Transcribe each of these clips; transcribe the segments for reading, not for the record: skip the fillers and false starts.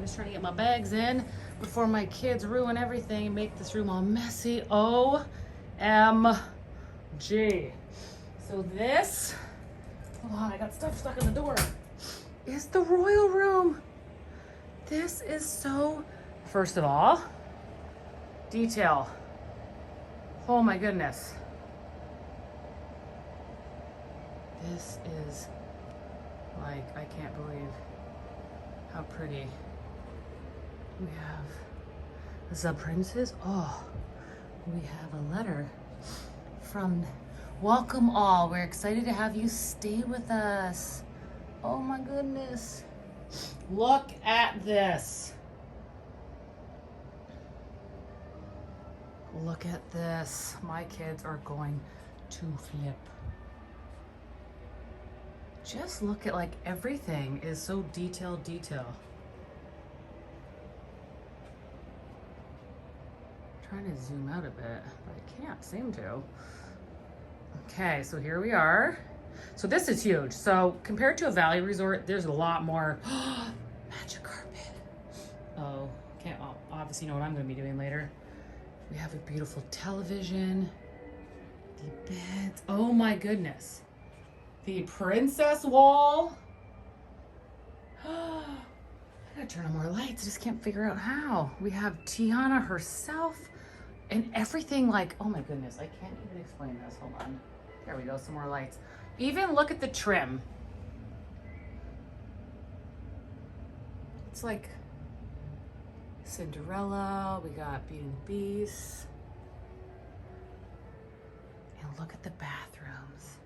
just trying to get my bags in before my kids ruin everything and make this room all messy. OMG. So this, oh, I got stuff stuck in the door, is the royal room. This is so, first of all, detail. Oh my goodness. This is like, I can't believe how pretty. We have the princes. Oh, we have a letter from welcome all. We're excited to have you stay with us. Oh my goodness. Look at this. Look at this. My kids are going to flip. Just look at, like, everything is so detail. Trying to zoom out a bit, but I can't seem to. Okay, so here we are. So this is huge. So compared to a valley resort, there's a lot more magic carpet. Oh, can't obviously know what I'm gonna be doing later. We have a beautiful television, the beds. Oh my goodness. The princess wall. I gotta turn on more lights. I just can't figure out how. We have Tiana herself and everything, like, oh my goodness. I can't even explain this. Hold on. There we go, some more lights. Even look at the trim. It's like Cinderella. We got Beauty and the Beast. And look at the bathrooms.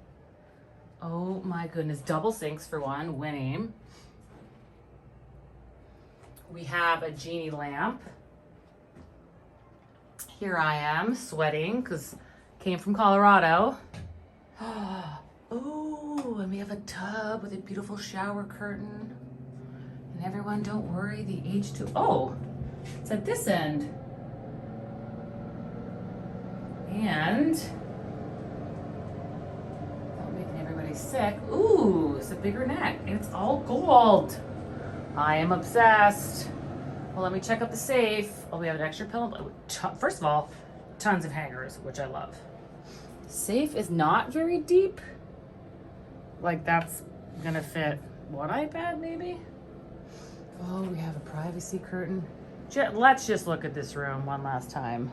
Oh my goodness, double sinks for one, winning. We have a genie lamp. Here I am sweating because came from Colorado. Oh, and we have a tub with a beautiful shower curtain. And everyone, don't worry, the H2, oh, it's at this end. And sick. Ooh, it's a bigger neck. It's all gold. I am obsessed. Well, let me check out the safe. Oh, we have an extra pillow. First of all, tons of hangers, which I love. Safe is not very deep. Like, that's gonna fit one iPad maybe. Oh, we have a privacy curtain. Let's just look at this room one last time.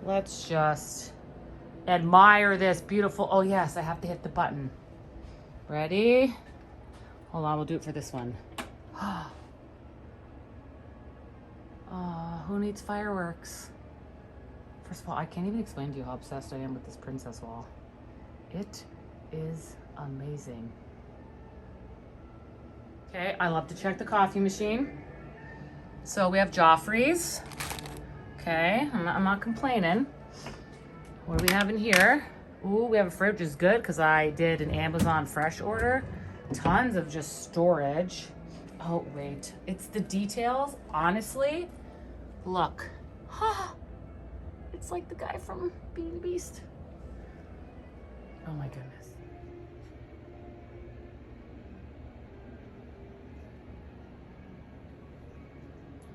Let's just admire this beautiful, oh yes, I have to hit the button. Ready? Hold on, we'll do it for this one. Who needs fireworks? First of all, I can't even explain to you how obsessed I am with this princess wall. It is amazing. Okay, I love to check the coffee machine. So we have Joffrey's. Okay, I'm not complaining. What do we have in here? Ooh, we have a fridge, which is good because I did an Amazon Fresh order. Tons of just storage. Oh, wait. It's the details. Honestly, look. It's like the guy from Beauty and the Beast. Oh my goodness.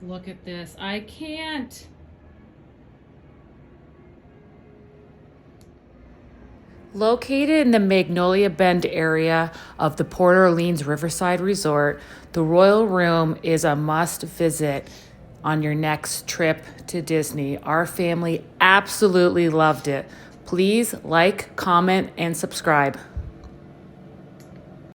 Look at this. I can't. Located in the Magnolia Bend area of the Port Orleans Riverside Resort, the Royal Room is a must visit on your next trip to Disney. Our family absolutely loved it. Please like, comment, and subscribe.